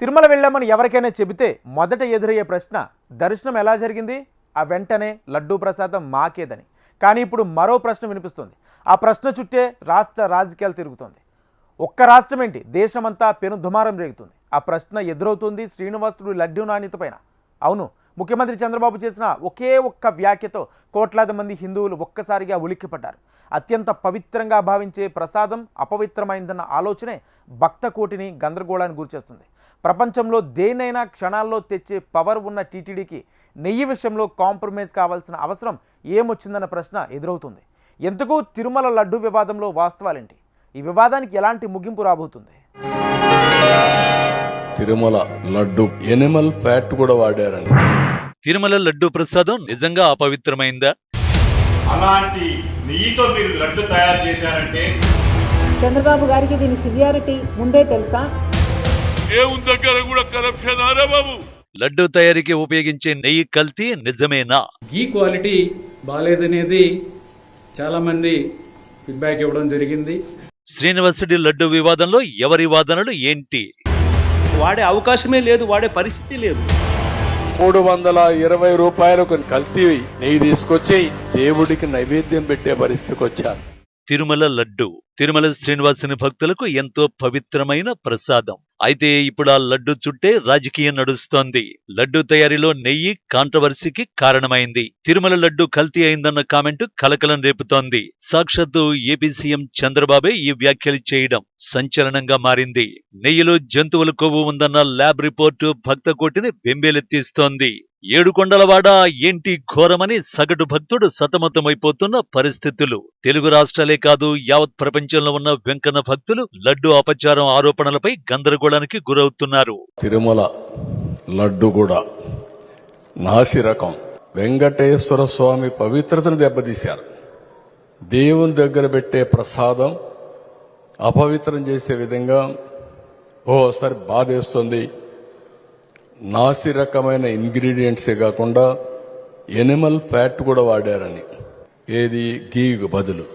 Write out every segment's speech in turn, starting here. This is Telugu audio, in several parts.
తిరుమల వెళ్ళామని ఎవరికైనా చెబితే మొదట ఎదురయ్యే ప్రశ్న దర్శనం ఎలా జరిగింది, ఆ వెంటనే లడ్డూ ప్రసాదం మాకేదని. కానీ ఇప్పుడు మరో ప్రశ్న వినిపిస్తుంది. ఆ ప్రశ్న చుట్టే రాష్ట్ర రాజకీయాలు తిరుగుతుంది. ఒక్క రాష్ట్రం ఏంటి, దేశమంతా పెను దుమారం రేగుతుంది. ఆ ప్రశ్న ఎదురవుతుంది శ్రీనివాసుడు లడ్డూ నాణ్యత పైన. అవును, ముఖ్యమంత్రి చంద్రబాబు చేసిన ఒకే ఒక్క వ్యాఖ్యతో కోట్లాది మంది హిందువులు ఒక్కసారిగా ఉలిక్కిపడ్డారు. అత్యంత పవిత్రంగా భావించే ప్రసాదం అపవిత్రమైందన్న ఆలోచనే భక్త కోటిని గందరగోళానికి గురిచేస్తుంది. ప్రపంచంలో దేనైనా క్షణాల్లో తెచ్చే పవర్ ఉన్న టీటీడీకి నెయ్యి విషయంలో కాంప్రమైజ్ కావాల్సిన అవసరం ఏమొచ్చిందన్న ప్రశ్న ఎదురవుతుంది. ఎందుకు తిరుమల లడ్డు వివాదంలో వాస్తవాలేంటి, ఈ వివాదానికి ఎలాంటి ముగింపు రాబోతుంది? తిరుమల లడ్డు ఎనిమల్ ఫ్యాట్ కూడా వాడారని. తిరుమల లడ్డు ప్రసాదం నిజంగా అపవిత్రమైందా? అలాంటి నెయ్యితో మీరు లడ్డు తయారు చేశారంటే చంద్రబాబు గారికి దీని సివియారిటీ ముందే తెలుసా? దేవుని దగ్గర కూడా కరప్షన్ ఆరా బాబు. లడ్డు తయారీకి ఉపయోగించే నెయ్యి కల్తీ నిజమేనా? గీ క్వాలిటీ బాలేదనేది చాలా మంది ఫీడ్బ్యాక్ ఇవ్వడం జరిగింది. శ్రీనివాసుడి లడ్డు వివాదంలో ఎవరి వాదనలు ఏంటి? వాడే అవకాశమే లేదు, వాడే పరిస్థితి లేదు. 320 రూపాయలకు కల్తీ నెయ్యి తీసుకొచ్చి దేవుడికి నైవేద్యం పెట్టే పరిస్థితికి వచ్చారు. తిరుమల లడ్డు తిరుమల శ్రీనివాసుని భక్తులకు ఎంతో పవిత్రమైన ప్రసాదం. అయితే ఇప్పుడు ఆ లడ్డు చుట్టే రాజకీయం నడుస్తోంది. లడ్డు తయారీలో నెయ్యి కాంట్రవర్సీకి కారణమైంది. తిరుమల లడ్డు కల్తీ అయిందన్న కామెంటు కలకలం రేపుతోంది. సాక్షాత్తు ఏపీ సీఎం చంద్రబాబే ఈ వ్యాఖ్యలు చేయడం సంచలనంగా మారింది. నెయ్యిలో జంతువుల కొవ్వు ఉందన్న ల్యాబ్ రిపోర్టు భక్త కోటిని బెంబేలెత్తిస్తోంది. ఏడుకొండలవాడ ఏంటి ఘోరమని సగటు భక్తుడు సతమతమైపోతున్న పరిస్థితులు. తెలుగు రాష్ట్రాలే కాదు, యావత్ ప్రపంచంలో ఉన్న వెంకన్న భక్తులు లడ్డు అపచారం ఆరోపణలపై గందరగోళానికి గురవుతున్నారు. తిరుమల లడ్డు కూడా నాసి రకం. వెంకటేశ్వర స్వామి పవిత్రతను దెబ్బతీశారు. దేవుని దగ్గర పెట్టే ప్రసాదం అపవిత్రం చేసే విధంగా ఓసారి బాధేస్తుంది. నాసి రకమైన ఇంగ్రీడియంట్సే కాకుండా ఎనిమల్ ఫ్యాట్ కూడా వాడారని. ఏది గీకు బదులు.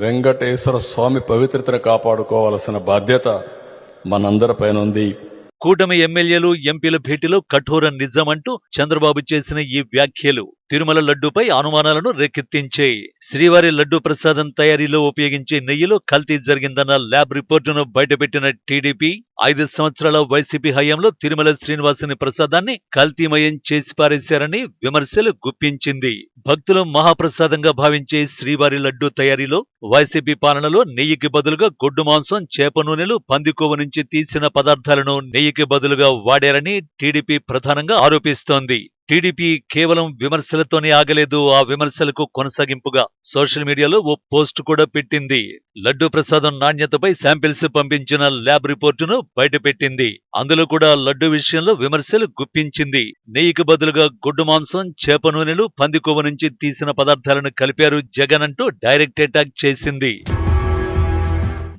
వెంకటేశ్వర స్వామి పవిత్రతను కాపాడుకోవాల్సిన బాధ్యత మనందరిపైన ఉంది. కూటమి ఎమ్మెల్యేలు ఎంపీల భేటీలో కఠోర నిజమంటూ చంద్రబాబు చేసిన ఈ వ్యాఖ్యలు తిరుమల లడ్డూపై అనుమానాలను రేకెత్తించాయి. శ్రీవారి లడ్డూ ప్రసాదం తయారీలో ఉపయోగించే నెయ్యిలో కల్తీ జరిగిందన్న ల్యాబ్ రిపోర్టును బయటపెట్టిన టీడీపీ 5 సంవత్సరాల వైసీపీ హయాంలో తిరుమల శ్రీనివాసుని ప్రసాదాన్ని కల్తీమయం చేసి పారేశారని విమర్శలు గుప్పించింది. భక్తులు మహాప్రసాదంగా భావించే శ్రీవారి లడ్డూ తయారీలో వైసీపీ పాలనలో నెయ్యికి బదులుగా గొడ్డు మాంసం, చేప నూనెలు, పందికొవ్వు నుంచి తీసిన పదార్థాలను నెయ్యికి బదులుగా వాడారని టీడీపీ ప్రధానంగా ఆరోపిస్తోంది. టీడీపీ కేవలం విమర్శలతోనే ఆగలేదు. ఆ విమర్శలకు కొనసాగింపుగా సోషల్ మీడియాలో ఓ పోస్ట్ కూడా పెట్టింది. లడ్డూ ప్రసాదం నాణ్యతపై శాంపిల్స్ పంపించిన ల్యాబ్ రిపోర్టును బయటపెట్టింది. అందులో కూడా లడ్డూ విషయంలో విమర్శలు గుప్పించింది. నెయ్యికి బదులుగా గొడ్డు మాంసం, చేప నూనెలు, పందికొవ్వు నుంచి తీసిన పదార్థాలను కలిపారు జగన్ అంటూ డైరెక్ట్ అటాక్ చేసింది.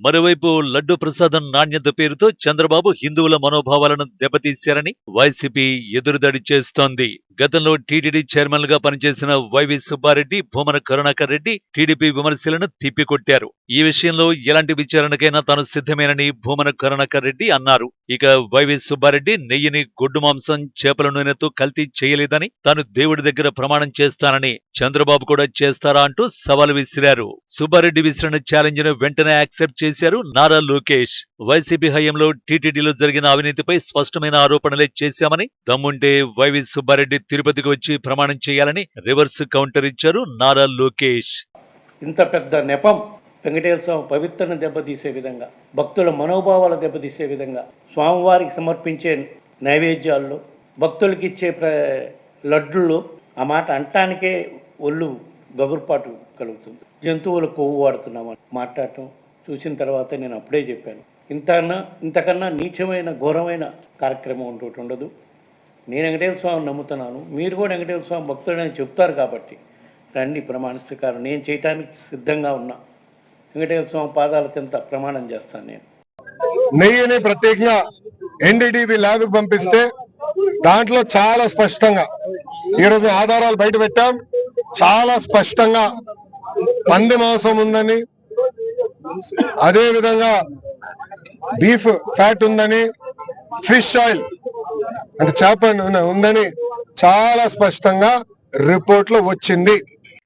మరోవైపు లడ్డు ప్రసాదం నాణ్యత పేరుతో చంద్రబాబు హిందువుల మనోభావాలను దెబ్బతీశారని వైసీపీ ఎదురుదాడి చేస్తోంది. గతంలో టీటీడీ చైర్మన్ గా పనిచేసిన వైవి సుబ్బారెడ్డి, భూమన కరుణాకర్ రెడ్డి టీడీపీ విమర్శలను తిప్పికొట్టారు. ఈ విషయంలో ఎలాంటి విచారణకైనా తాను సిద్ధమేనని భూమన కరుణాకర్ రెడ్డి అన్నారు. ఇక వైవి సుబ్బారెడ్డి నెయ్యిని గొడ్డు మాంసం, చేపల నూనెతో కల్తీ చేయలేదని, తాను దేవుడి దగ్గర ప్రమాణం చేస్తానని, చంద్రబాబు కూడా చేస్తారా అంటూ సవాల్ విసిరారు. సుబ్బారెడ్డి విసిరిన ఛాలెంజ్ ను వెంటనే యాక్సెప్ట్ చేశారు నారా లోకేష్. వైసీపీ హయాంలో టీటీడీలో జరిగిన అవినీతిపై స్పష్టమైన ఆరోపణలే చేశామని, దమ్ముంటే వైవి సుబ్బారెడ్డి తిరుపతికి వచ్చి ప్రమాణం చేయాలని రివర్స్ కౌంటర్ ఇచ్చారు నారా లోకేష్. ఇంత పెద్ద నెపం వెంకటేశ్వర స్వామి పవిత్రను దెబ్బతీసే విధంగా, భక్తుల మనోభావాలు దెబ్బతీసే విధంగా, స్వామివారికి సమర్పించే నైవేద్యాల్లో, భక్తులకి ఇచ్చే లడ్డుల్లో ఆ మాట అంటానికే ఒళ్ళు గగురుపాటు కలుగుతుంది. జంతువుల కొవ్వు వాడుతున్నామని మాట్లాడటం చూసిన తర్వాత నేను అప్పుడే చెప్పాను, ఇంతకన్నా నీచమైన ఘోరమైన కార్యక్రమం ఒకటి ఉండదు. నేను వెంకటేశ్వర స్వామిని నమ్ముతున్నాను, మీరు కూడా వెంకటేశ్వర స్వామి భక్తుడని చెప్తారు కాబట్టి రండి ప్రమాణించకారు. నేను చేయటానికి సిద్ధంగా ఉన్నా. వెంకటేశ్వర స్వామి పాదాల చెంత ప్రమాణం చేస్తాను. నేను నెయ్యిని ప్రత్యేకంగా ఎన్డీటీవీ ల్యాబ్కి పంపిస్తే దాంట్లో చాలా స్పష్టంగా ఈరోజు ఆధారాలు బయట పెట్టాం. చాలా స్పష్టంగా పంది మాంసం ఉందని, అదే విధంగా బీఫ్ ఫ్యాట్ ఉందని, ఫిష్ ఆయిల్ అంటే చేప నూనె ఉందని చాలా స్పష్టంగా రిపోర్ట్ లో వచ్చింది.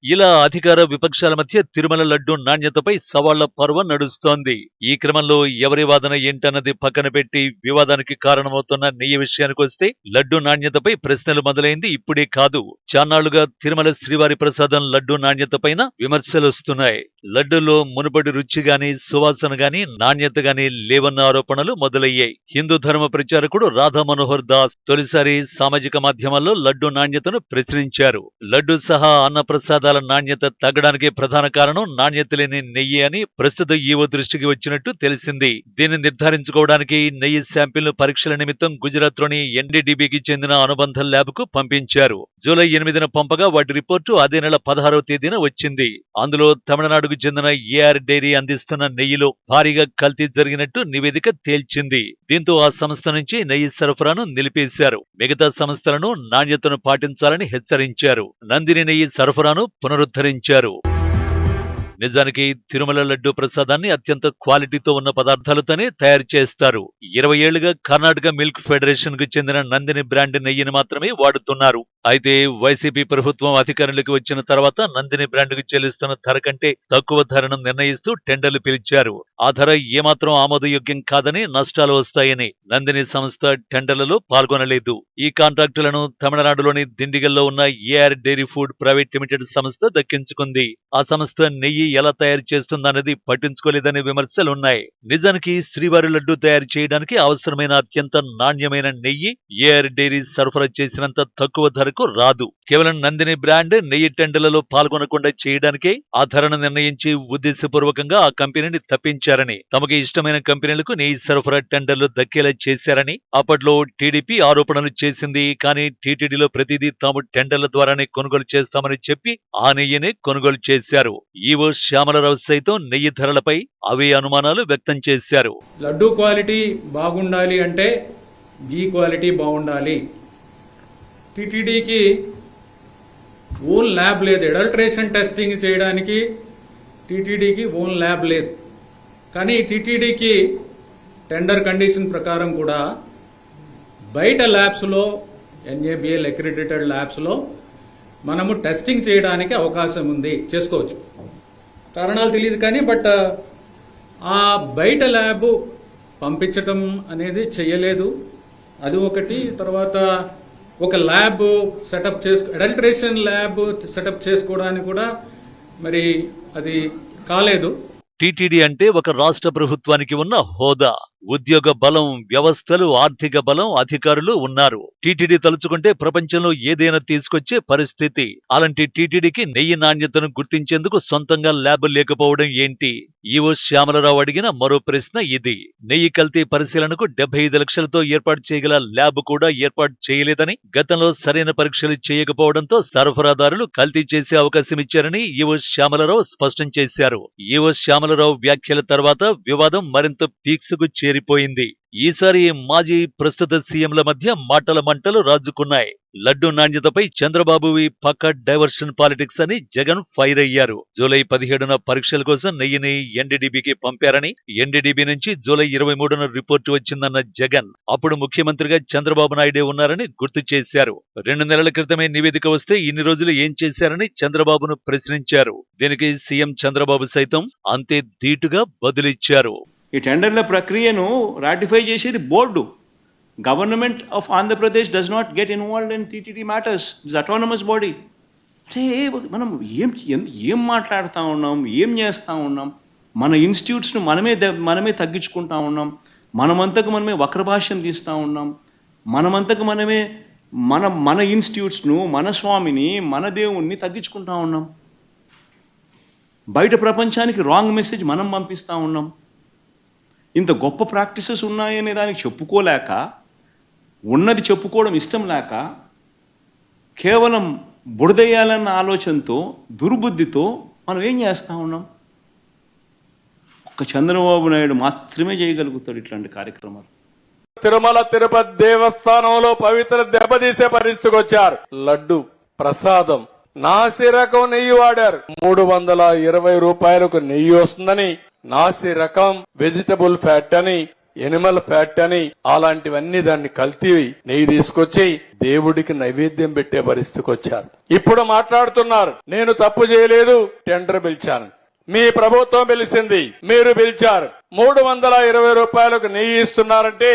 ఇలా అధికార విపక్షాల మధ్య తిరుమల లడ్డు నాణ్యతపై సవాళ్ల పర్వం నడుస్తోంది. ఈ క్రమంలో ఎవరి వాదన ఏంటన్నది పక్కన పెట్టి వివాదానికి కారణమవుతున్న నెయ్యి విషయానికొస్తే లడ్డు నాణ్యతపై ప్రశ్నలు మొదలైంది ఇప్పుడే కాదు. చాన్నాళ్లుగా తిరుమల శ్రీవారి ప్రసాదం లడ్డు నాణ్యతపైన విమర్శలు వస్తున్నాయి. లడ్డూలో మునుపటి రుచి గాని సువాసన గాని నాణ్యత గాని లేవన్న ఆరోపణలు మొదలయ్యాయి. హిందూ ధర్మ ప్రచారకుడు రాధా మనోహర్ దాస్ తొలిసారి సామాజిక మాధ్యమాల్లో లడ్డు నాణ్యతను ప్రచురించారు. లడ్డు సహా అన్నప్రసాదాల నాణ్యత తగ్గడానికి ప్రధాన కారణం నాణ్యత లేని నెయ్యి అని ప్రస్తుత ఈవో దృష్టికి వచ్చినట్టు తెలిసింది. దీన్ని నిర్ధారించుకోవడానికి నెయ్యి శాంపిల్ ను పరీక్షల నిమిత్తం గుజరాత్ లోని ఎన్డీడీబీకి చెందిన అనుబంధ ల్యాబ్ కు పంపించారు. జూలై 8న పంపగా వాటి రిపోర్టు అదే నెల 16వ తేదీన వచ్చింది. అందులో తమిళనాడుకు చెందిన ఏఆర్ డైరీ అందిస్తున్న నెయ్యిలో భారీగా కల్తీ జరిగినట్టు నివేదిక తేల్చింది. దీంతో ఆ సంస్థ నుంచి నెయ్యి సరఫరాను నిలిపేశారు. మిగతా సంస్థలను నాణ్యతను పాటించాలని హెచ్చరించారు. నందిని నెయ్యి సరఫరాను పునరుద్ధరించారు. నిజానికి తిరుమల లడ్డు ప్రసాదాన్ని అత్యంత క్వాలిటీతో ఉన్న పదార్థాలతోనే తయారు చేస్తారు. 20 ఏళ్లుగా కర్ణాటక మిల్క్ ఫెడరేషన్ కు చెందిన నందిని బ్రాండ్ నెయ్యిని మాత్రమే వాడుతున్నారు. అయితే వైసీపీ ప్రభుత్వం అధికారంలోకి వచ్చిన తర్వాత నందిని బ్రాండ్కు చెల్లిస్తున్న ధర కంటే తక్కువ ధరను నిర్ణయిస్తూ టెండర్లు పిలిచారు. ఆ ధర ఏమాత్రం ఆమోదయోగ్యం కాదని, నష్టాలు వస్తాయని నందిని సంస్థ టెండర్లలో పాల్గొనలేదు. ఈ కాంట్రాక్టులను తమిళనాడులోని దిండిగల్లో ఉన్న AR dairy food private limited సంస్థ దక్కించుకుంది. ఆ సంస్థ నెయ్యి ఎలా తయారు చేస్తుందన్నది పట్టించుకోలేదనే విమర్శలున్నాయి. నిజానికి శ్రీవారి లడ్డు తయారు చేయడానికి అవసరమైన అత్యంత నాణ్యమైన నెయ్యి ఏఆర్ డైరీ సరఫరా చేసినంత తక్కువ ధరకు రాదు. కేవలం నందిని బ్రాండ్ నెయ్యి టెండర్లలో పాల్గొనకుండా చేయడానికే ఆ ధరను నిర్ణయించి ఉద్దేశపూర్వకంగా ఆ కంపెనీని తప్పించారని, తమకు ఇష్టమైన కంపెనీలకు నెయ్యి సరఫరా టెండర్లు దక్కేలా చేశారని అప్పట్లో టీడీపీ ఆరోపణలు చేసింది. కానీ టీటీడీలో ప్రతిదీ తాము టెండర్ల ద్వారానే కొనుగోలు చేస్తామని చెప్పి ఆ నెయ్యిని కొనుగోలు చేశారు. ఈవో శ్యామలరావు సైతం నెయ్యి ధరలపై అవే అనుమానాలు వ్యక్తం చేశారు. లడ్డూ క్వాలిటీ బాగుండాలి అంటే ఘీ క్వాలిటీ బాగుండాలి. టీటీడీకి ఓన్ ల్యాబ్ లేదు. అడల్ట్రేషన్ టెస్టింగ్ చేయడానికి టీటీడీకి ఓన్ ల్యాబ్ లేదు. కానీ టీటీడీకి టెండర్ కండిషన్ ప్రకారం కూడా బయట ల్యాబ్స్లో, ఎన్ఏబిఎల్ అక్రిడిటెడ్ ల్యాబ్స్లో మనము టెస్టింగ్ చేయడానికి అవకాశం ఉంది, చేసుకోవచ్చు. కారణాలు తెలియదు కానీ బట్ ఆ బయట ల్యాబ్ పంపించటం అనేది చెయ్యలేదు. అది ఒకటి. తర్వాత ఒక lab setup adulteration lab setup చేసుకోవడానికి కూడా మరి అది కాలేదు. టీటీడీ అంటే ఒక రాష్ట్ర ప్రభుత్వానికి ఉన్న హోదా, ఉద్యోగ బలం, వ్యవస్థలు, ఆర్థిక బలం, అధికారులు ఉన్నారు. టీటీడీ తలుచుకుంటే ప్రపంచంలో ఏదైనా తీసుకొచ్చే పరిస్థితి. అలాంటి టీటీడీకి నెయ్యి నాణ్యతను గుర్తించేందుకు సొంతంగా ల్యాబ్ లేకపోవడం ఏంటి? ఈవో శ్యామలరావు అడిగిన మరో ప్రశ్న ఇది. నెయ్యి కల్తీ పరిశీలనకు 75 లక్షలతో ఏర్పాటు చేయగల ల్యాబ్ కూడా ఏర్పాటు చేయలేదని, గతంలో సరైన పరీక్షలు చేయకపోవడంతో సరఫరాదారులు కల్తీ చేసే అవకాశం ఇచ్చారని ఈవో శ్యామలరావు స్పష్టం చేశారు. ఈవో శ్యామలరావు వ్యాఖ్యల తర్వాత వివాదం మరింత పీక్స్కు చేరిపోయింది. ఈసారి మాజీ ప్రస్తుత సీఎంల మధ్య మాటల మంటలు రాజుకున్నాయి. లడ్డు నాణ్యతపై చంద్రబాబువి పక్క డైవర్షన్ పాలిటిక్స్ అని జగన్ ఫైర్ అయ్యారు. జూలై 17న పరీక్షల కోసం నెయ్యిని ఎన్డీడీబీకి పంపారని, ఎన్డీడీబీ నుంచి జూలై 23న రిపోర్టు వచ్చిందన్న జగన్ అప్పుడు ముఖ్యమంత్రిగా చంద్రబాబు నాయుడే ఉన్నారని గుర్తు చేశారు. 2 నెలల క్రితమే నివేదిక వస్తే ఇన్ని రోజులు ఏం చేశారని చంద్రబాబును ప్రశ్నించారు. దీనికి సీఎం చంద్రబాబు సైతం అంతే ధీటుగా బదులిచ్చారు. ఈ టెండర్ల ప్రక్రియను రాటిఫై చేసేది board. Government of Andhra Pradesh does not get involved in TTD matters. It's autonomous body. అంటే మనం ఏం మాట్లాడుతూ ఉన్నాం, ఏం చేస్తూ ఉన్నాం? మన ఇన్స్టిట్యూట్స్ను మనమే తగ్గించుకుంటా ఉన్నాం. మనమంతకు మనమే వక్రభాష్యం తీస్తూ ఉన్నాం. మనమంతకు మనమే మన ఇన్స్టిట్యూట్స్ను, మన స్వామిని, మన దేవుణ్ణి తగ్గించుకుంటా ఉన్నాం. బయట ప్రపంచానికి రాంగ్ మెసేజ్ మనం పంపిస్తూ ఉన్నాం. ఇంత గొప్ప ప్రాక్టీసెస్ ఉన్నాయనే దానికి చెప్పుకోలేక, ఉన్నది చెప్పుకోవడం ఇష్టం లేక, కేవలం బురదయ్యాలన్న ఆలోచనతో, దుర్బుద్ధితో మనం ఏం చేస్తూ ఉన్నాం? ఒక్క చంద్రబాబు నాయుడు మాత్రమే చేయగలుగుతాడు ఇట్లాంటి కార్యక్రమాలు. తిరుమల తిరుపతి దేవస్థానంలో పవిత్ర దెబ్బతీసే పరిస్థితికి వచ్చారు. లడ్డు ప్రసాదం నాసి రకం నెయ్యి వాడారు. 320 రూపాయలకు నెయ్యి వస్తుందని, నాసి రకం వెజిటబుల్ ఫ్యాట్ అని ఎనిమల్ ఫ్యాట్ అని అలాంటివన్నీ దాన్ని కల్తీ నెయ్యి తీసుకొచ్చి దేవుడికి నైవేద్యం పెట్టే పరిస్థితికి వచ్చారు. ఇప్పుడు మాట్లాడుతున్నారు నేను తప్పు చేయలేదు, టెండర్ పిలిచాను. మీ ప్రభుత్వం పిలిచింది, మీరు పిలిచారు. 320 రూపాయలకు నెయ్యి ఇస్తున్నారంటే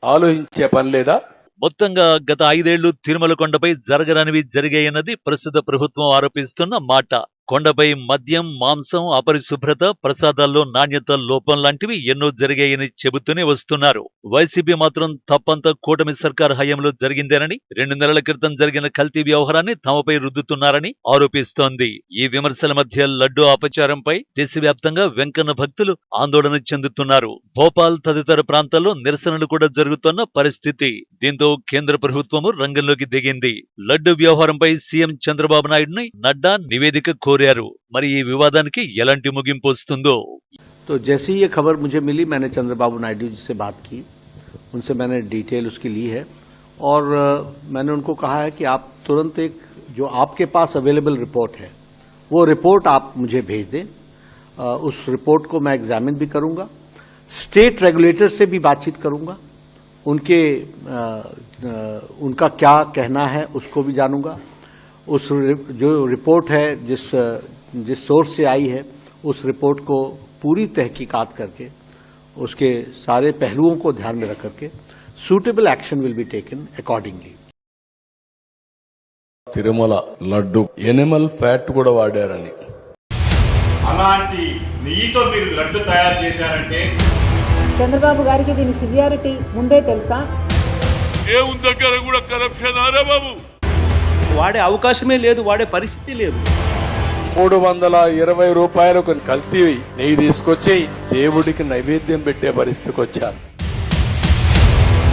ఆలోచించే పని లేదా? మొత్తంగా గత 5 ఏళ్లు తిరుమల కొండపై జరగరానివి జరిగాయన్నది ప్రస్తుత ప్రభుత్వం ఆరోపిస్తున్న మాట. కొండపై మద్యం, మాంసం, అపరిశుభ్రత, ప్రసాదాల్లో నాణ్యత లోపం లాంటివి ఎన్నో జరిగాయని చెబుతూనే వస్తున్నారు. వైసీపీ మాత్రం తప్పంతా కూటమి సర్కార్ హయాంలో జరిగిందేనని, 2 నెలల క్రితం జరిగిన కల్తీ వ్యవహారాన్ని తమపై రుద్దుతున్నారని ఆరోపిస్తోంది. ఈ విమర్శల మధ్య లడ్డూ అపచారంపై దేశవ్యాప్తంగా వెంకన్న భక్తులు ఆందోళన చెందుతున్నారు. భోపాల్ తదితర ప్రాంతాల్లో నిరసనలు కూడా జరుగుతున్న పరిస్థితి. దీంతో కేంద్ర ప్రభుత్వము రంగంలోకి దిగింది. లడ్డూ వ్యవహారంపై సీఎం చంద్రబాబు నాయుడుని నడ్డా నివేదిక కోరారు. మరి ఈ వివాదానికి ఎలాంటి ముగింపు వస్తుందో? तो जैसे ही ये खबर मुझे मिली, मैंने चंद्रबाबू नायडू जी से बात की, उनसे मैंने डिटेल उसकी ली है और मैंने उनको कहा है कि आप तुरंत एक जो आपके पास अवेलेबल रिपोर्ट है वो रिपोर्ट आप मुझे भेज दें। उस रिपोर्ट को मैं एग्जामिन भी करूंगा, स्टेट रेगुलेटर से भी बातचीत करूंगा, उनका क्या कहना है उसको भी जानूंगा। उस जो रिपोर्ट है जिस सोर्स से आई है उस रिपोर्ट को पूरी तहकीकात करके उसके सारे पहलुओं को ध्यान में रख करके suitable action will be taken accordingly. Tirumala laddu Animal fat కూడా వాడారని, అలాంటి నెయ్యితో మీరు లడ్డు తయారు చేశారంటే చంద్రబాబు గారికి దీని సివియారిటీ ముందే తెలుసా? దేవుని దగ్గర కూడా కరప్షన్ ఆరా బాబు? వాడే అవకాశమే లేదు, వాడే పరిస్థితి లేదు. 320 రూపాయలకు కల్తీ నెయ్యి తీసుకొచ్చి దేవుడికి నైవేద్యం పెట్టే పరిస్థితికి వచ్చారు.